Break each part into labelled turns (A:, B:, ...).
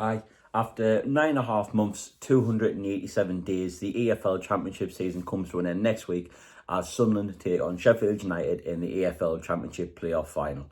A: Hi. After 9.5 months, 287 days, the EFL Championship season comes to an end next week as Sunderland take on Sheffield United in the EFL Championship playoff final.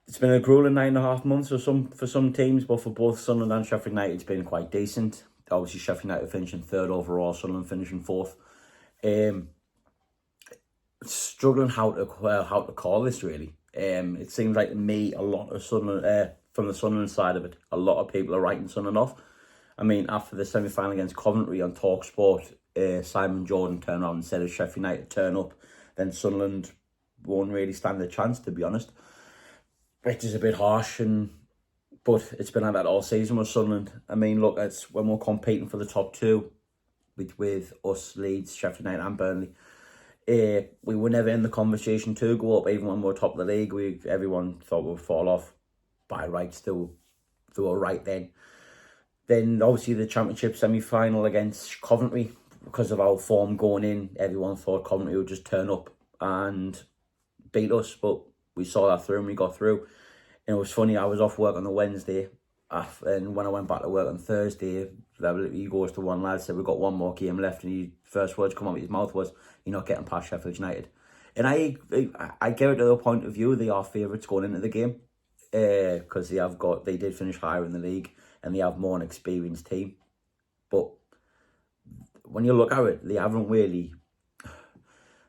A: It's been a grueling 9.5 months for some teams, but for both Sunderland and Sheffield United, it's been quite decent. Obviously, Sheffield United finishing third overall, Sunderland finishing fourth. Struggling how to call this really. It seems like to me a lot of Sunderland from the Sunderland side of it, a lot of people are writing Sunderland off. I mean, after the semi-final against Coventry on TalkSport, Simon Jordan turned around and said if Sheffield United turn up, then Sunderland won't really stand a chance, to be honest. Which is a bit harsh, but it's been like that all season with Sunderland. I mean, look, it's when we're competing for the top two with us, Leeds, Sheffield United and Burnley. We were never in the conversation to go up, even when we were top of the league. Everyone thought we would fall off. By rights, they were right then. Then obviously the Championship semi-final against Coventry, because of our form going in, everyone thought Coventry would just turn up and beat us, but we saw that through and we got through. And it was funny, I was off work on the Wednesday, and when I went back to work on Thursday, he goes to one lad, said we've got one more game left, and his first words come out of his mouth was, "You're not getting past Sheffield United." And I get it to the point of view, they are favourites going into the game, because they did finish higher in the league and they have more an experienced team. But when you look at it, they haven't really.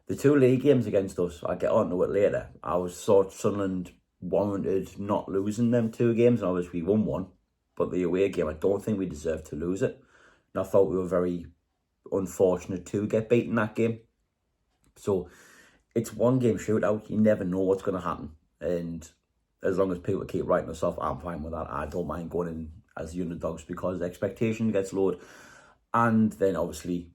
A: The two league games against us, I'll get on to it later. I thought Sunderland warranted not losing them two games, and obviously we won one. But the away game, I don't think we deserved to lose it. And I thought we were very unfortunate to get beaten that game. So it's one game shootout. You never know what's going to happen. And as long as people keep writing us off, I'm fine with that. I don't mind going in as the underdogs because the expectation gets lowered. And then obviously,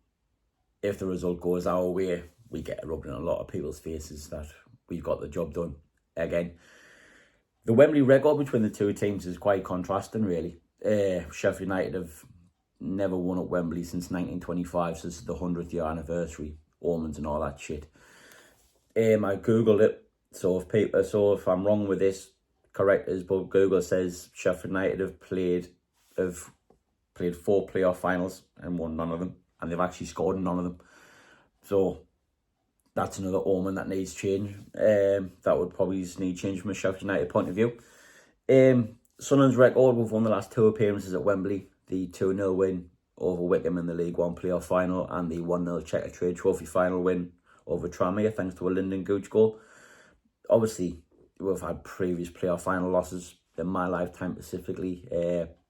A: if the result goes our way, we get rubbed in a lot of people's faces that we've got the job done again. The Wembley record between the two teams is quite contrasting, really. Sheffield United have never won at Wembley since 1925, so this is the 100th year anniversary, omens and all that shit. I googled it, so if I'm wrong with this, correct us, but Google says Sheffield United have played 4 playoff finals and won none of them, and they've actually scored in none of them. So that's another omen that needs change. That would probably need change from a Sheffield United point of view. Sunderland's record, we've won the last 2 appearances at Wembley. The 2-0 win over Wickham in the League One playoff final, and the 1-0 Checker Trade Trophy final win over Tranmere, thanks to a Lyndon Gooch goal. Obviously, we've had previous playoff final losses in my lifetime, specifically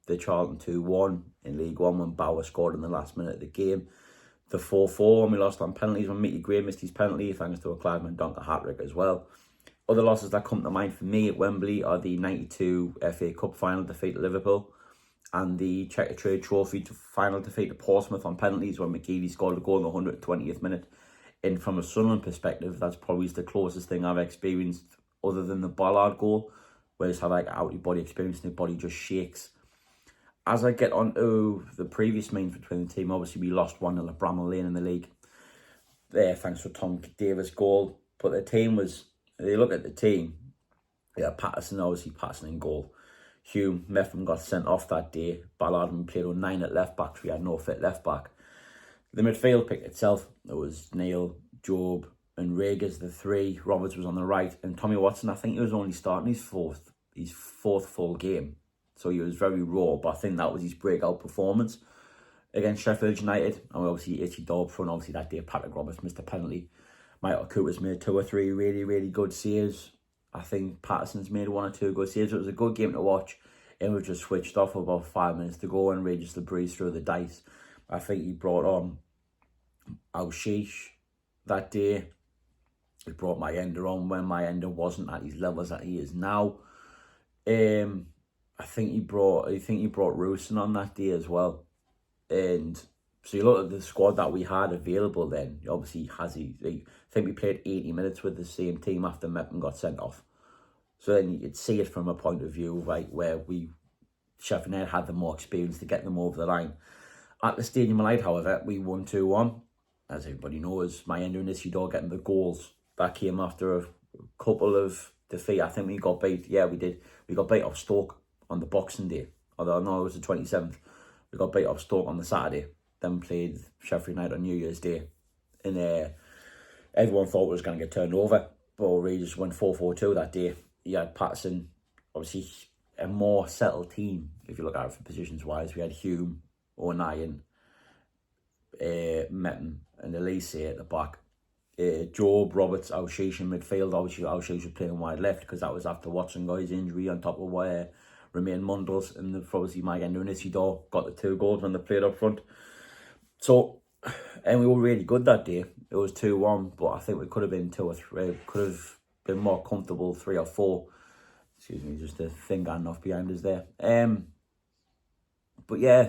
A: the Charlton 2-1 in League One when Bauer scored in the last minute of the game. The 4-4 when we lost on penalties when Mickey Gray missed his penalty, thanks to a Clive Mendonca hat-trick as well. Other losses that come to mind for me at Wembley are the 92 FA Cup final defeat to Liverpool and the Checker Trade Trophy final defeat to Portsmouth on penalties when McGeady scored a goal in the 120th minute. And from a Sunderland perspective, that's probably the closest thing I've experienced other than the Ballard goal, where I just have like out-of-body experience and the body just shakes. As I get on to the previous means between the team, obviously we lost 1-0 at Bramall Lane in the league. Thanks for Tom Davis' goal. But the team was, they look at the team, Patterson in goal. Hume, Meffam got sent off that day. Ballard played with 9 at left back, so we had no fit left back. The midfield picked itself. It was Neil, Job and Regis, the 3. Roberts was on the right. And Tommy Watson, I think he was only starting his fourth full game. So he was very raw, but I think that was his breakout performance against Sheffield United. And obviously Itchy Daub front, obviously that day Patrick Roberts missed a penalty. Michael Cooper's made 2 or 3 really, really good saves. I think Patterson's made 1 or 2 good saves. It was a good game to watch. And we just switched off with about 5 minutes to go and Ray just breezed through the dice. I think he brought on Al-Sheesh that day. He brought Mayenda on when Mayenda wasn't at his levels that he is now. I think he brought Rooson on that day as well. And so you look at the squad that we had available then. Obviously, I think we played 80 minutes with the same team after Mepham got sent off. So then you could see it from a point of view right where Sheffield United had the more experience to get them over the line. At the Stadium of Light, however, we won 2-1. As everybody knows, Mayenda and Isidore getting the goals. That came after a couple of defeat. I think we got beat. Yeah, we did. We got beat off Stoke on the Boxing Day. although I know it was the 27th. We got beat up Stoke on the Saturday, then played Sheffield United on New Year's Day. And everyone thought it was going to get turned over, but we just went 4-4-2 that day. You had Patterson, obviously a more settled team, if you look at it from positions-wise. We had Hume, O'Nien, Metten and Elise at the back. Job, Roberts, Alshish in midfield. Obviously, Alshish was playing wide left because that was after Watson got his injury, on top of Remain Mundles, and obviously Mike Nunes got the 2 goals when they played up front. So, and we were really good that day. It was 2-1, but I think we could have been 2 or 3. Could have been more comfortable, 3 or 4. Excuse me, just a thing going off behind us there. But yeah,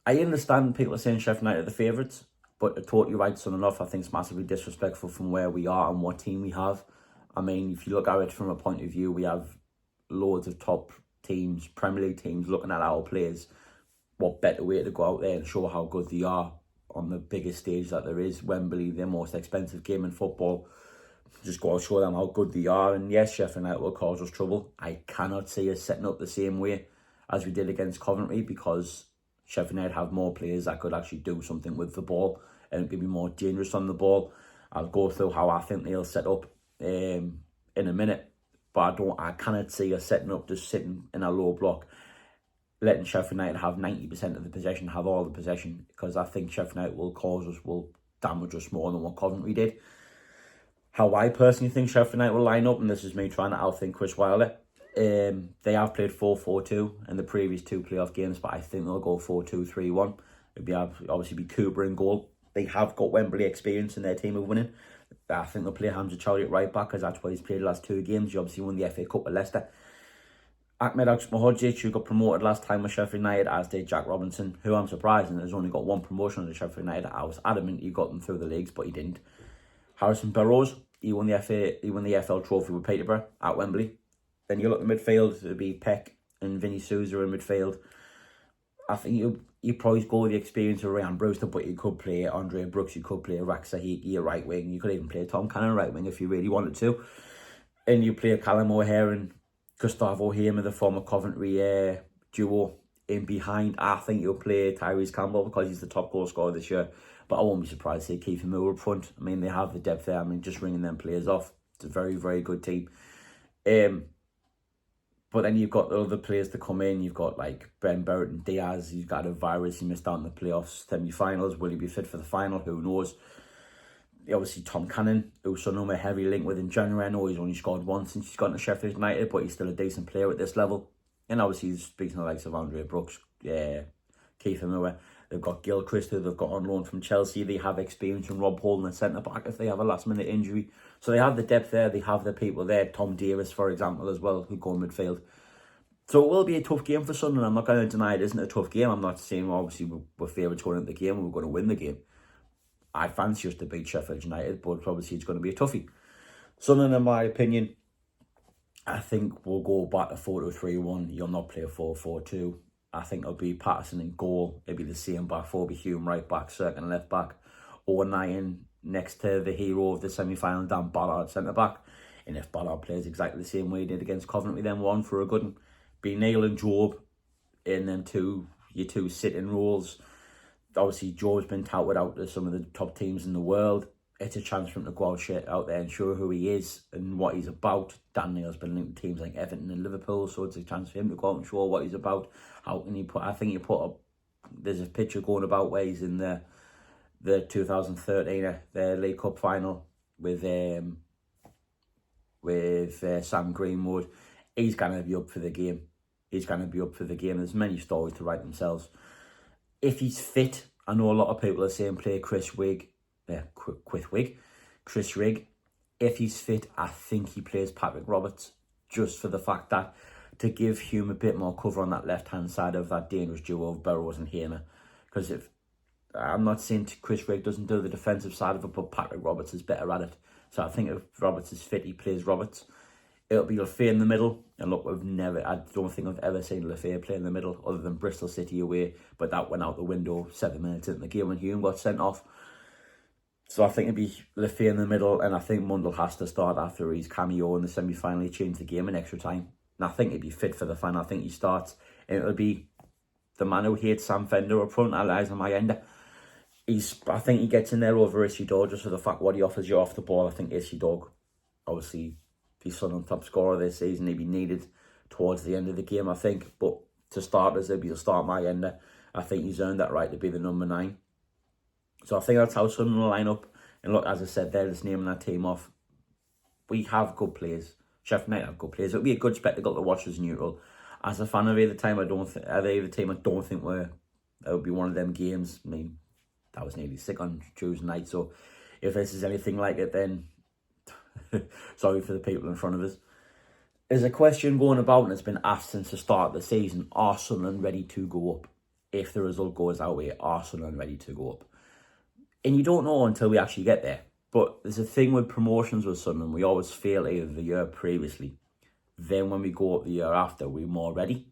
A: I understand people are saying Sheffield United are the favourites, but totally right, son enough. I think it's massively disrespectful from where we are and what team we have. I mean, if you look at it from a point of view, we have loads of top teams, Premier League teams, looking at our players. What better way to go out there and show how good they are on the biggest stage that there is, Wembley, the most expensive game in football. Just go and show them how good they are. And yes, Sheffield United will cause us trouble. I cannot see us setting up the same way as we did against Coventry, because Sheffield United have more players that could actually do something with the ball and could be more dangerous on the ball. I'll go through how I think they'll set up in a minute, but I cannot see us setting up just sitting in a low block, letting Sheffield United have 90% of the possession, have all the possession, because I think Sheffield United will damage us more than what Coventry did. How I personally think Sheffield United will line up, and this is me trying to outthink Chris Wilder, they have played 4-4-2 in the previous 2 playoff games, but I think they'll go 4-2-3-1. Obviously be Cooper in goal. They have got Wembley experience in their team of winning. I think they'll play Hamza Chowdhury at right back, because that's what he's played the last 2 games. He obviously won the FA Cup with Leicester. Ahmed Mohodzic, who got promoted last time with Sheffield United, as did Jack Robinson, who I'm surprised has only got 1 promotion under Sheffield United. I was adamant he got them through the leagues, but he didn't. Harrison Burrows, he won the FL Trophy with Peterborough at Wembley. Then you look at midfield, it'll be Peck and Vinny Souza in midfield. I think you probably go with the experience of Ryan Brewster, but you could play Andre Brooks, you could play Rax Sahiki right wing, you could even play Tom Cannon right wing if you really wanted to. And you play Callum O'Hare and Gustavo Hamer, the former Coventry duo, in behind. I think you'll play Tyrese Campbell because he's the top goal scorer this year. But I won't be surprised to see Keith Moore up front. I mean, they have the depth there. I mean, just ringing them players off. It's a very, very good team. But then you've got the other players to come in. You've got like Ben Barrett and Diaz. He's got a virus. He missed out in the playoffs, semi-finals. Will he be fit for the final? Who knows? Obviously, Tom Cannon, who's some a heavy link with in January. I know he's only scored once since he's gone to Sheffield United, but he's still a decent player at this level. And obviously, he's speaking of the likes of Andre Brooks, Keith Moore. They've got Gilchrist, who they've got on loan from Chelsea. They have experience from Rob Holding at centre-back if they have a last-minute injury. So they have the depth there. They have the people there. Tom Davis, for example, as well, who go in midfield. So it will be a tough game for Sunderland. I'm not going to deny it isn't a tough game. I'm not saying, obviously, we're favourites going into the game and we're going to win the game. I fancy us to beat Sheffield United, but obviously it's going to be a toughie. Sunderland, in my opinion, I think we'll go back to 4-2-3-1. You'll not play a 4-4-2. I think it'll be Patterson in goal. It'll be the same back four, be Hume right back, second left back. O'Nien next to the hero of the semi-final, Dan Ballard centre back. And if Ballard plays exactly the same way he did against Coventry, then one for a good one. Be Neil and Job in them your two sitting roles. Obviously, Job's been touted out to some of the top teams in the world. It's a chance for him to go out there and show who he is and what he's about. Dan Neil's been linked to teams like Everton and Liverpool, so it's a chance for him to go out and show what he's about. How can you put? I think you put up. There's a picture going about where he's in the 2013 the League Cup final with Sam Greenwood. He's gonna be up for the game. There's many stories to write themselves. If he's fit, I know a lot of people are saying play Chris Rigg. If he's fit, I think he plays Patrick Roberts, just for the fact that to give Hume a bit more cover on that left-hand side of that dangerous duo of Burrows and Hamer. Because if I'm not saying Chris Rigg doesn't do the defensive side of it, but Patrick Roberts is better at it. So I think if Roberts is fit, he plays Roberts. It'll be Lafay in the middle. And look, I don't think I've ever seen Lafay play in the middle other than Bristol City away. But that went out the window 7 minutes into the game when Hume got sent off. So I think it'd be Lafay in the middle, and I think Mundle has to start after his cameo in the semi-final. He changed the game in extra time. And I think he'd be fit for the final. I think he starts. And it'll be the man who hates Sam Fender up front, Eliza Mayenda. I think he gets in there over Isidore just for the fact what he offers you off the ball. I think Isidore, obviously, he's son on top scorer this season. He'd be needed towards the end of the game, I think. But to start as he'll start Mayenda, I think he's earned that right to be the number 9. So I think that's how Sunderland will line up. And look, as I said, they're just naming that team off. We have good players. Sheffield United have good players. It'll be a good spectacle to watch as neutral. As a fan of either team, I don't think it'll be one of them games. I mean, that was nearly sick on Tuesday night. So if this is anything like it, then sorry for the people in front of us. There's a question going about, and it's been asked since the start of the season: are Sunderland ready to go up? If the result goes our way, are Sunderland ready to go up? And you don't know until we actually get there. But there's a thing with promotions with Sunderland. We always fail either the year previously. Then when we go up the year after, we're more ready.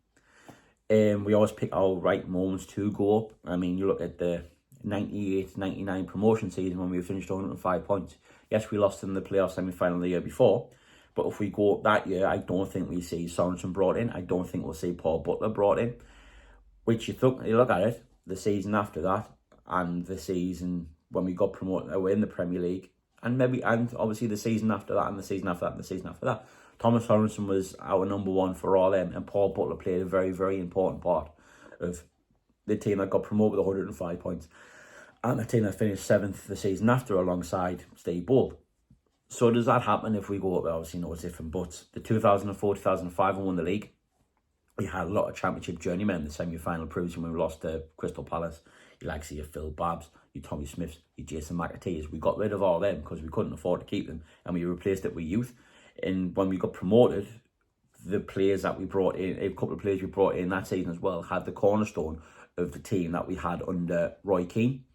A: We always pick our right moments to go up. I mean, you look at the 98-99 promotion season when we finished 105 points. Yes, we lost in the playoff semi-final the year before. But if we go up that year, I don't think we see Sorensen brought in. I don't think we'll see Paul Butler brought in. Which you look at it, the season after that, and the season when we got promoted away in the Premier League, and obviously the season after that, and the season after that, and the season after that. Thomas Sorensen was our number 1 for all them, and Paul Butler played a very, very important part of the team that got promoted with 105 points, and the team that finished 7th the season after alongside Steve Bold. So does that happen if we go up? Obviously, no, it's different, but the 2004-2005 and won the league. We had a lot of championship journeymen in the semi-final previously when we lost to Crystal Palace. You like see your Phil Babbs, your Tommy Smiths, your Jason McAteers. We got rid of all them because we couldn't afford to keep them, and we replaced it with youth. And when we got promoted, the players that we brought in, a couple of players we brought in that season as well, had the cornerstone of the team that we had under Roy Keane.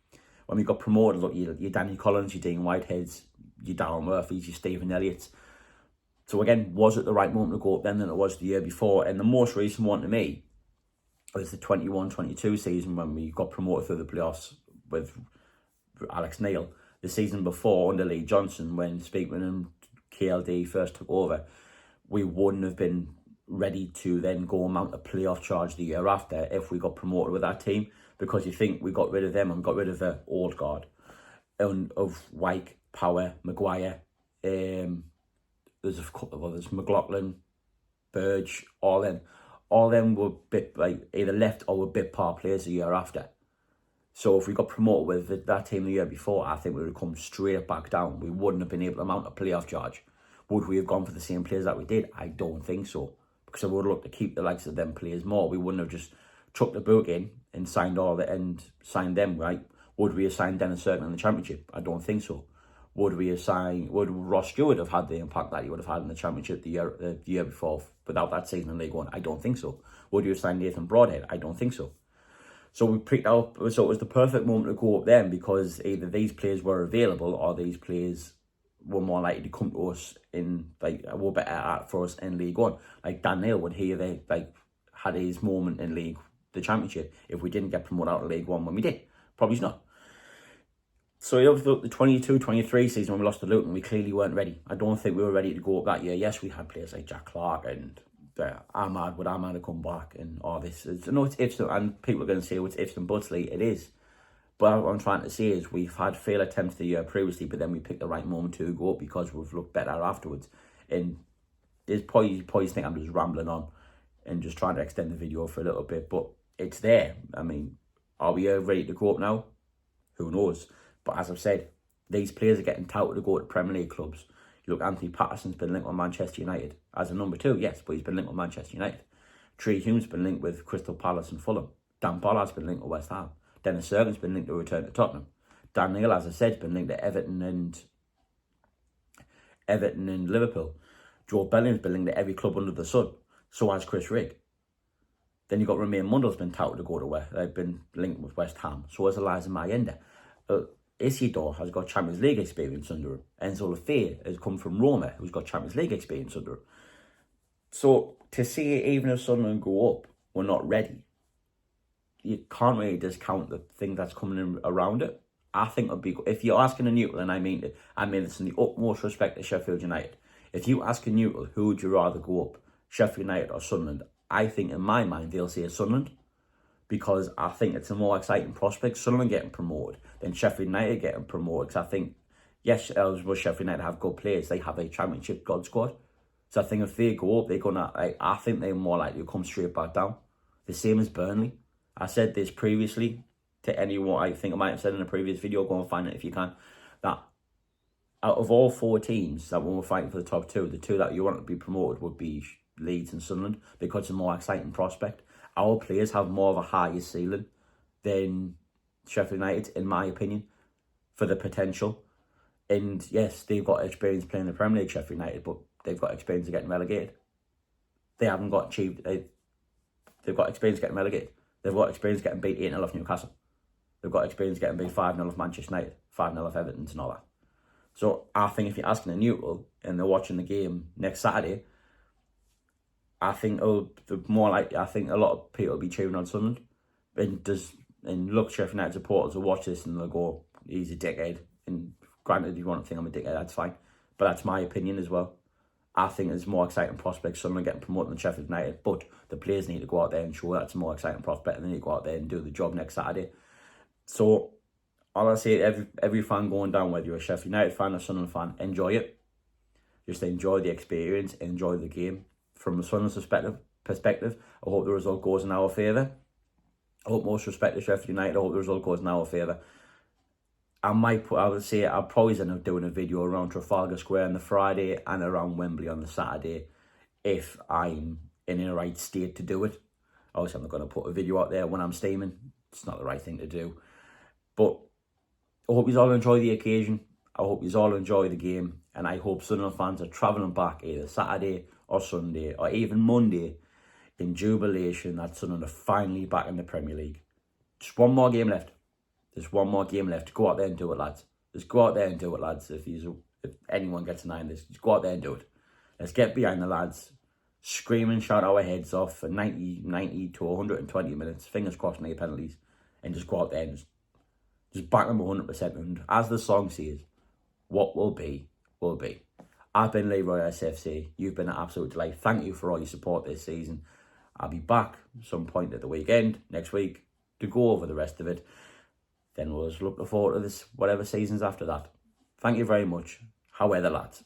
A: When we got promoted, look, your Danny Collins, your Dean Whiteheads, your Darryl Murphys, your Stephen Elliott's. So again, was it the right moment to go up then than it was the year before? And the most recent one to me was the 21-22 season when we got promoted through the playoffs with Alex Neil. The season before under Lee Johnson, when Speakman and KLD first took over, we wouldn't have been ready to then go and mount a playoff charge the year after if we got promoted with that team, because you think we got rid of them and got rid of the old guard of Wyke, Power, Maguire, there's a couple of others, McLaughlin, Burge, all them were bit like either left or were bit part players the year after. So if we got promoted with that team the year before, I think we would have come straight back down. We wouldn't have been able to mount a playoff charge. Would we have gone for the same players that we did? I don't think so. Because I would have looked to keep the likes of them players more. We wouldn't have just chucked the book in and signed them, right? Would we have signed Dennis Certain in the Championship? I don't think so. Would Ross Stewart have had the impact that he would have had in the Championship the year before without that season in League One? I don't think so. Would you have signed Nathan Broadhead? I don't think so. So we picked out, so it was the perfect moment to go up then, because either these players were available or these players were more likely to come to us were better at for us in League One. Like Dan Neil would had his moment in the Championship if we didn't get promoted out of League One when we did. Probably not. So the 22-23 season when we lost to Luton, we clearly weren't ready. I don't think we were ready to go up that year. Yes, we had players like Jack Clark and Ahmad have come back and all this. It's ifs, and people are going to say, it's ifs and buts, it is. But what I'm trying to say is we've had failed attempts the year previously, but then we picked the right moment to go up because we've looked better afterwards. And there's probably think I'm just rambling on and just trying to extend the video for a little bit, but it's there. I mean, are we ready to go up now? Who knows? But as I've said, these players are getting touted to go to Premier League clubs. You look, Anthony Patterson's been linked with Manchester United as a number 2, yes, but he's been linked with Manchester United. Tree Hume's been linked with Crystal Palace and Fulham. Dan Bollard's been linked with West Ham. Dennis Servan's been linked to return to Tottenham. Dan Neil, as I said, has been linked to Everton and Liverpool. Joe Bellingham's been linked to every club under the sun. So has Chris Rigg. Then you've got Romain Mundle's been touted to go to where they've been linked with West Ham. So has Eliza Mayenda. Isidore has got Champions League experience under him. Enzo Lefebvre has come from Roma, who's got Champions League experience under him. So to see even if Sunderland go up, we're not ready. You can't really discount the thing that's coming in around it. I think it'll be, if you're asking a neutral, and I mean this in the utmost respect to Sheffield United. If you ask a neutral, who would you rather go up, Sheffield United or Sunderland? I think in my mind they'll say Sunderland, because I think it's a more exciting prospect, Sunderland getting promoted, than Sheffield United getting promoted. Because I think, yes, as well, Sheffield United have good players, they have a Championship God squad. So I think if they go up, they're gonna. I think they're more likely to come straight back down. The same as Burnley. I said this previously to anyone. I think I might have said in a previous video. Go and find it if you can. That out of all 4 teams that when we're fighting for the top 2, the 2 that you want to be promoted would be Leeds and Sunderland, because it's a more exciting prospect. Our players have more of a higher ceiling than Sheffield United, in my opinion, for the potential. And yes, they've got experience playing the Premier League, Sheffield United, but they've got experience of getting relegated. They haven't got achieved. They've got experience getting relegated. They've got experience getting beat 8-0 off Newcastle. They've got experience getting beat 5-0 off Manchester United, 5-0 off Everton and all that. So I think if you're asking a neutral and they're watching the game next Saturday, I think I think a lot of people will be cheering on Sunderland. And look, Sheffield United supporters will watch this and they'll go, he's a dickhead. And granted, if you want to think I'm a dickhead, that's fine. But that's my opinion as well. I think there's more exciting prospects, Sunderland getting promoted than Sheffield United. But the players need to go out there and show that's a more exciting prospect, and they need to go out there and do the job next Saturday. So all I say, every fan going down, whether you're a Sheffield United fan or Sunderland fan, enjoy it. Just enjoy the experience, enjoy the game. From a Sunderland perspective, I hope the result goes in our favour. I hope most respect to Sheffield United. I hope the result goes in our favour. I would say I'll probably end up doing a video around Trafalgar Square on the Friday and around Wembley on the Saturday, if I'm in a right state to do it. Obviously, I'm not going to put a video out there when I'm steaming. It's not the right thing to do. But I hope you all enjoy the occasion. I hope you all enjoy the game. And I hope Sunderland fans are travelling back either Saturday or Sunday or even Monday in jubilation that Sunderland are finally back in the Premier League. Just one more game left. There's one more game left. Go out there and do it, lads. Just go out there and do it, lads. If anyone gets an eye on this, just go out there and do it. Let's get behind the lads. Scream and shout our heads off for 90 to 120 minutes. Fingers crossed, no penalties. And just go out there and just back them 100%. And as the song says, what will be, will be. I've been Leroy SFC. You've been an absolute delight. Thank you for all your support this season. I'll be back some point at the weekend, next week, to go over the rest of it. Then we'll just look forward to this, whatever seasons after that. Thank you very much. How are the lads?